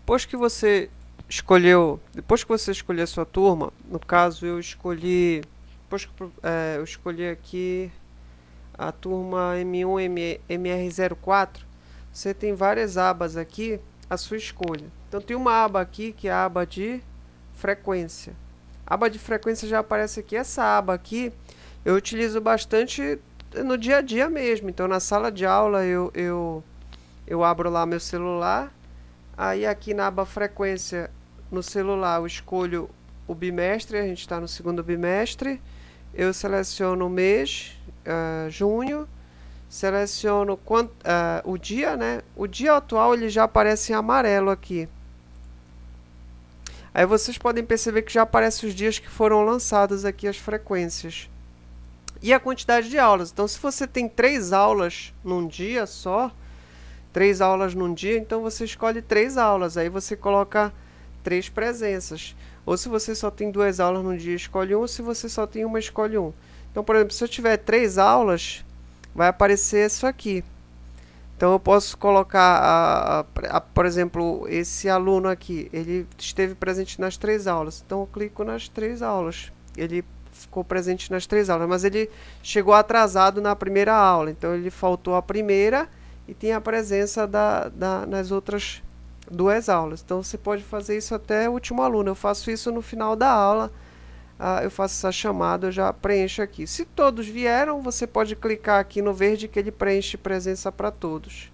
depois que você escolher a sua turma, no caso eu escolhi, depois que eu escolhi aqui a turma M1 MR04, você tem várias abas aqui à sua escolha. Então tem uma aba aqui que é a aba de frequência. A aba de frequência já aparece aqui. Essa aba aqui eu utilizo bastante no dia a dia mesmo. Então na sala de aula eu abro lá meu celular. Aí aqui na aba frequência no celular eu escolho o bimestre, a gente está no segundo bimestre. Eu seleciono o mês, junho, seleciono o dia, né? O dia atual ele já aparece em amarelo aqui. Aí vocês podem perceber que já aparecem os dias que foram lançados aqui as frequências. E a quantidade de aulas. Então se você tem 3 aulas num dia só, 3 aulas num dia, então você escolhe 3 aulas. Aí você coloca 3 presenças. Ou se você só tem 2 aulas no dia, escolhe 1. Ou se você só tem uma, escolhe 1. Então, por exemplo, se eu tiver 3 aulas, vai aparecer isso aqui. Então eu posso colocar, por exemplo, esse aluno aqui, ele esteve presente nas 3 aulas. Então eu clico nas 3 aulas. Ele ficou presente nas 3 aulas, mas ele chegou atrasado na primeira aula. Então ele faltou a primeira e tem a presença nas outras 2 aulas. Então você pode fazer isso até o último aluno. Eu faço isso no final da aula. Eu faço essa chamada, eu já preencho aqui. Se todos vieram, você pode clicar aqui no verde que ele preenche presença para todos.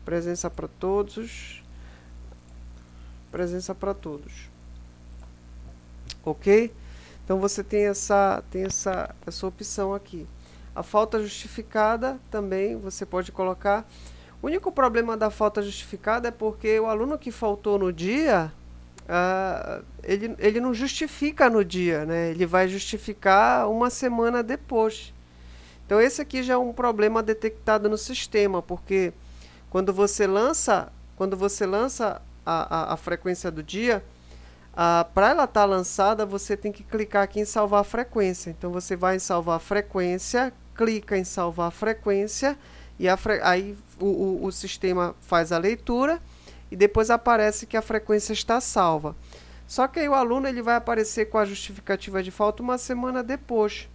Presença para todos. Presença para todos. Ok? Então você tem essa opção aqui. A falta justificada também você pode colocar. O único problema da falta justificada é porque o aluno que faltou no dia, ele não justifica no dia, né? Ele vai justificar uma semana depois. Então esse aqui já é um problema detectado no sistema, porque quando você lança a frequência do dia, para ela estar lançada, você tem que clicar aqui em salvar a frequência. Então você vai em salvar a frequência, clica em salvar a frequência e aí o sistema faz a leitura e depois aparece que a frequência está salva. Só que aí o aluno ele vai aparecer com a justificativa de falta uma semana depois.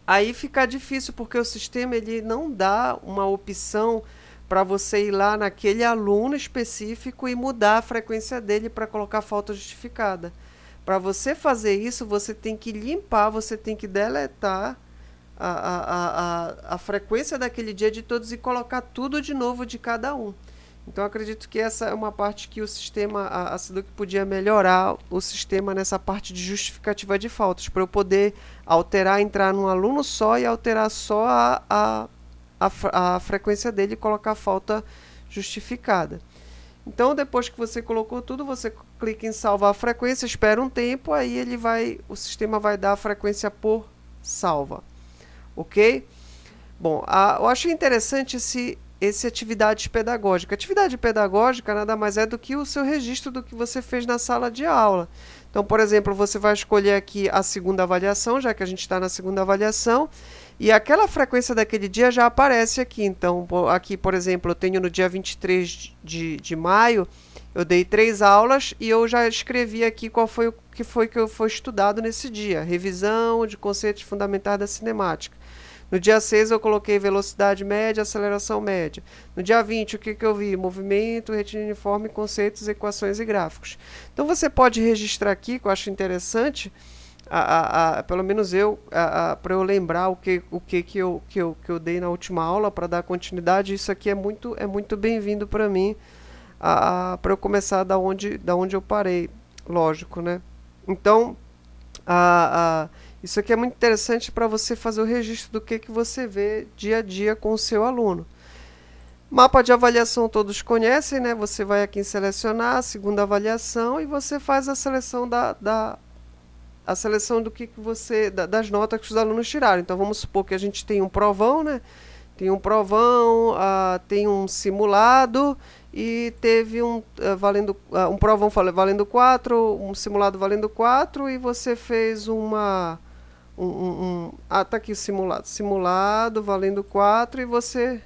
Aí fica difícil porque o sistema ele não dá uma opção para você ir lá naquele aluno específico e mudar a frequência dele para colocar falta justificada. Para você fazer isso, você tem que limpar, você tem que deletar a frequência daquele dia de todos e colocar tudo de novo de cada um. Então acredito que essa é uma parte que o sistema, a Siduc podia melhorar o sistema nessa parte de justificativa de faltas, para eu poder alterar, entrar num aluno só e alterar só a frequência dele e colocar a falta justificada. Então depois que você colocou tudo, você clica em salvar a frequência, espera um tempo, aí o sistema vai dar a frequência por salva. Ok? Bom, eu achei interessante esse atividade pedagógica. Atividade pedagógica nada mais é do que o seu registro do que você fez na sala de aula. Então, por exemplo, você vai escolher aqui a segunda avaliação, já que a gente está na segunda avaliação, e aquela frequência daquele dia já aparece aqui. Então, aqui, por exemplo, eu tenho no dia 23 de maio, eu dei 3 aulas e eu já escrevi aqui qual foi o que foi estudado nesse dia. Revisão de conceitos fundamentais da cinemática. No dia 6 eu coloquei velocidade média, aceleração média. No dia 20 o que eu vi? Movimento, retina uniforme, conceitos, equações e gráficos. Então você pode registrar aqui, que eu acho interessante, pelo menos para eu lembrar o que eu dei na última aula, para dar continuidade. Isso aqui é muito bem-vindo para mim, para eu começar da onde eu parei, lógico, né? Então, isso aqui é muito interessante para você fazer o registro do que você vê dia a dia com o seu aluno. Mapa de avaliação todos conhecem, né? Você vai aqui em selecionar a segunda avaliação e você faz a seleção a seleção do que você das notas que os alunos tiraram. Então vamos supor que a gente tem um provão, né? Tem um provão, tem um simulado e teve um provão valendo 4, um simulado valendo 4 e você fez tá aqui o simulado valendo 4 e você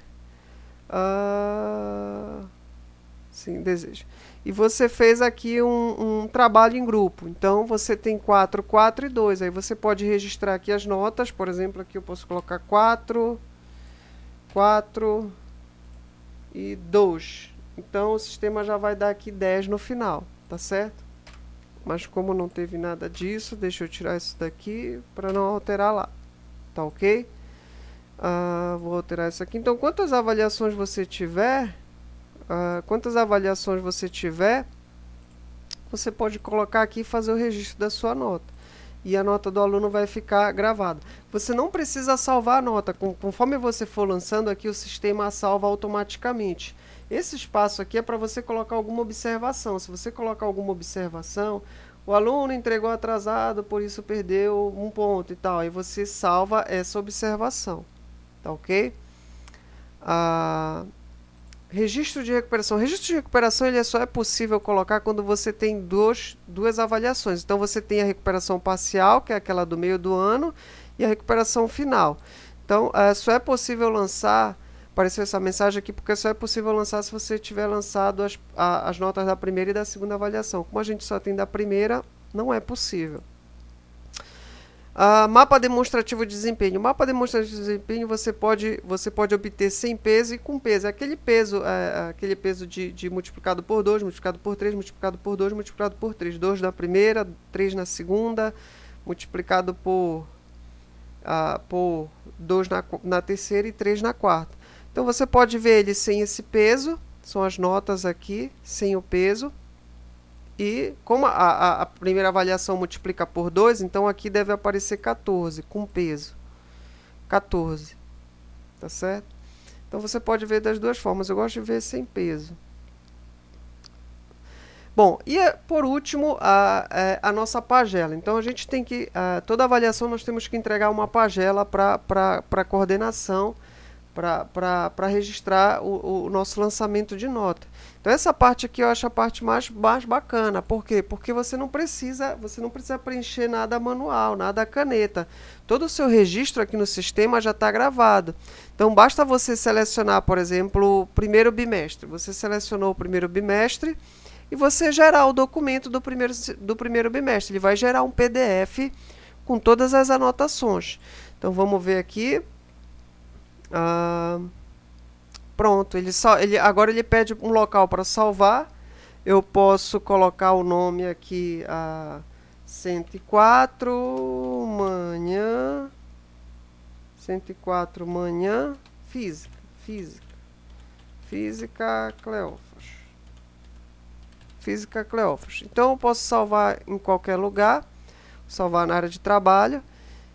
Sim, deseja. E você fez aqui um trabalho em grupo. Então, você tem 4, 4 e 2. Aí você pode registrar aqui as notas. Por exemplo, aqui eu posso colocar 4, 4 e 2. Então, o sistema já vai dar aqui 10 no final, tá certo? Mas como não teve nada disso, deixa eu tirar isso daqui para não alterar lá. Tá ok? Vou alterar isso aqui. Então, quantas avaliações você tiver... você pode colocar aqui e fazer o registro da sua nota. E a nota do aluno vai ficar gravada. Você não precisa salvar a nota. Conforme você for lançando aqui, o sistema a salva automaticamente. Esse espaço aqui é para você colocar alguma observação. Se você colocar alguma observação, o aluno entregou atrasado, por isso perdeu um ponto e tal. Aí você salva essa observação. Tá ok? Registro de recuperação. Registro de recuperação ele só é possível colocar quando você tem duas avaliações. Então você tem a recuperação parcial, que é aquela do meio do ano, e a recuperação final. Então só é possível lançar, apareceu essa mensagem aqui, porque só é possível lançar se você tiver lançado as notas da primeira e da segunda avaliação. Como a gente só tem da primeira, não é possível. Mapa demonstrativo de desempenho. Mapa demonstrativo de desempenho você pode obter sem peso e com peso. Aquele peso de multiplicado por 2, multiplicado por 3, multiplicado por 2, multiplicado por 3. 2 na primeira, 3 na segunda, multiplicado por 2 na terceira e 3 na quarta. Então você pode ver ele sem esse peso, são as notas aqui, sem o peso. E como a primeira avaliação multiplica por 2, então aqui deve aparecer 14, com peso. 14. Tá certo? Então você pode ver das duas formas. Eu gosto de ver sem peso. Bom, e por último, a nossa pagela. Então a gente tem que, toda avaliação nós temos que entregar uma pagela para a coordenação, para registrar o nosso lançamento de nota. Então essa parte aqui eu acho a parte mais bacana. Por quê? Porque você não precisa preencher nada manual, nada à caneta. Todo o seu registro aqui no sistema já está gravado. Então basta você selecionar, por exemplo, o primeiro bimestre. Você selecionou o primeiro bimestre e você gerar o documento do primeiro bimestre. Ele vai gerar um PDF com todas as anotações. Então vamos ver aqui. Pronto, agora ele pede um local para salvar. Eu posso colocar o nome aqui, 104 manhã, 104 manhã, física Cleófas. Então eu posso salvar em qualquer lugar, salvar na área de trabalho.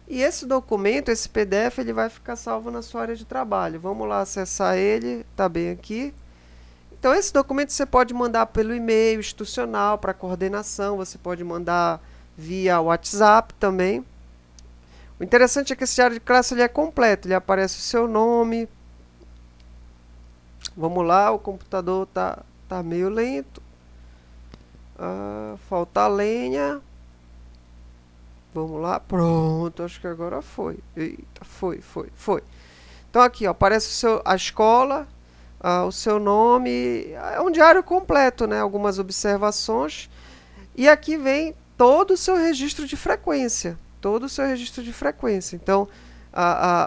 E esse documento, esse PDF, ele vai ficar salvo na sua área de trabalho. Vamos lá acessar ele, está bem aqui. Então, esse documento você pode mandar pelo e-mail institucional para coordenação, você pode mandar via WhatsApp também. O interessante é que esse diário de classe ele é completo, ele aparece o seu nome. Vamos lá, o computador tá meio lento. Falta lenha. Vamos lá, pronto, acho que agora foi. Eita, foi. Então aqui, ó, aparece a escola, o seu nome, é um diário completo, né? Algumas observações. E aqui vem todo o seu registro de frequência. Então,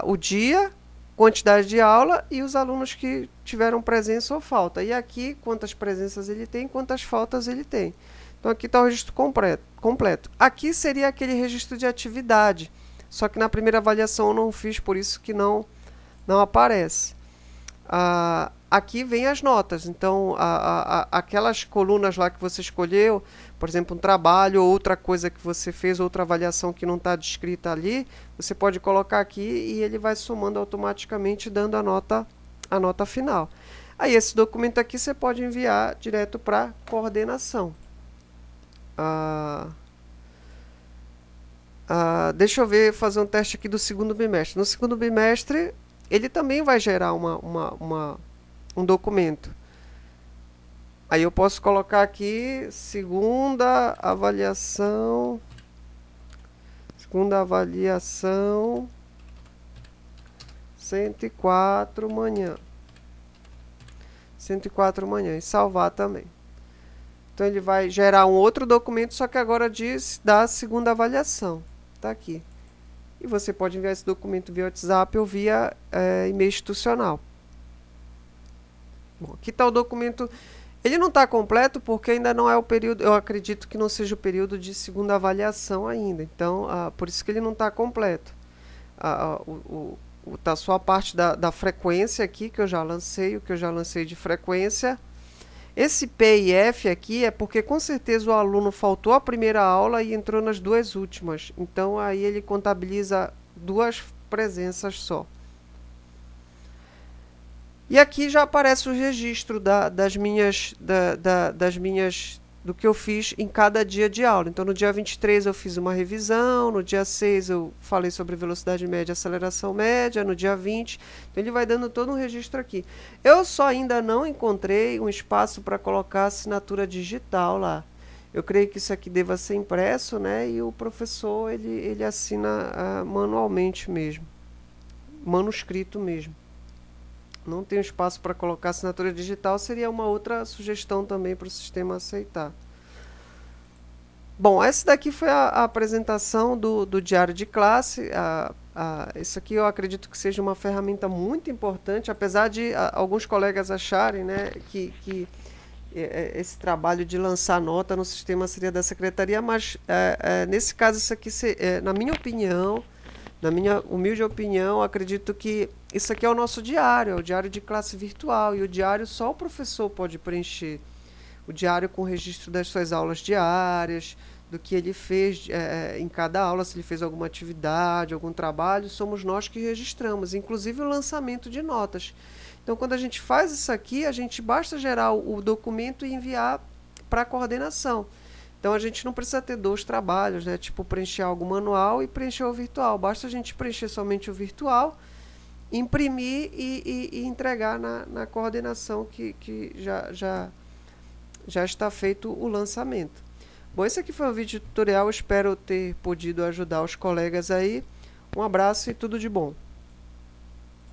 o dia, quantidade de aula e os alunos que tiveram presença ou falta. E aqui, quantas presenças ele tem, quantas faltas ele tem. Então aqui está o registro completo. Aqui seria aquele registro de atividade, só que na primeira avaliação eu não fiz, por isso que não aparece. Aqui vem as notas, então aquelas colunas lá que você escolheu, por exemplo, um trabalho ou outra coisa que você fez, outra avaliação que não está descrita ali, você pode colocar aqui e ele vai somando automaticamente, dando a nota final. Aí esse documento aqui você pode enviar direto para coordenação. Deixa eu fazer um teste aqui do segundo bimestre. No segundo bimestre, ele também vai gerar um documento. Aí eu posso colocar aqui segunda avaliação, 104 manhã. 104 manhã e salvar também. Então ele vai gerar um outro documento, só que agora diz da segunda avaliação. Tá aqui. E você pode enviar esse documento via WhatsApp ou via e-mail institucional. Bom, aqui está o documento. Ele não está completo porque ainda não é o período, eu acredito que não seja o período de segunda avaliação ainda. Então, por isso que ele não está completo. Tá só a parte da frequência aqui, que eu já lancei, o que eu já lancei de frequência. Esse P e F aqui é porque com certeza o aluno faltou a primeira aula e entrou nas duas últimas. Então aí ele contabiliza 2 presenças só. E aqui já aparece o registro das minhas do que eu fiz em cada dia de aula. Então, no dia 23 eu fiz uma revisão, no dia 6 eu falei sobre velocidade média e aceleração média, no dia 20. Então, ele vai dando todo um registro aqui. Eu só ainda não encontrei um espaço para colocar assinatura digital lá. Eu creio que isso aqui deva ser impresso, né? E o professor, ele assina manualmente mesmo, manuscrito mesmo. Não tem espaço para colocar assinatura digital, seria uma outra sugestão também para o sistema aceitar. Bom, essa daqui foi a apresentação do diário de classe. Isso aqui eu acredito que seja uma ferramenta muito importante, apesar de alguns colegas acharem, né, que esse trabalho de lançar nota no sistema seria da secretaria, mas nesse caso isso aqui, na minha opinião, na minha humilde opinião, acredito que isso aqui é o nosso diário, é o diário de classe virtual, e o diário só o professor pode preencher. O diário com o registro das suas aulas diárias, do que ele fez em cada aula, se ele fez alguma atividade, algum trabalho, somos nós que registramos, inclusive o lançamento de notas. Então, quando a gente faz isso aqui, a gente basta gerar o documento e enviar para a coordenação. Então, a gente não precisa ter 2 trabalhos, né? Tipo, preencher algo manual e preencher o virtual. Basta a gente preencher somente o virtual, imprimir e entregar na coordenação que já está feito o lançamento. Bom, esse aqui foi um vídeo tutorial. Espero ter podido ajudar os colegas aí. Um abraço e tudo de bom.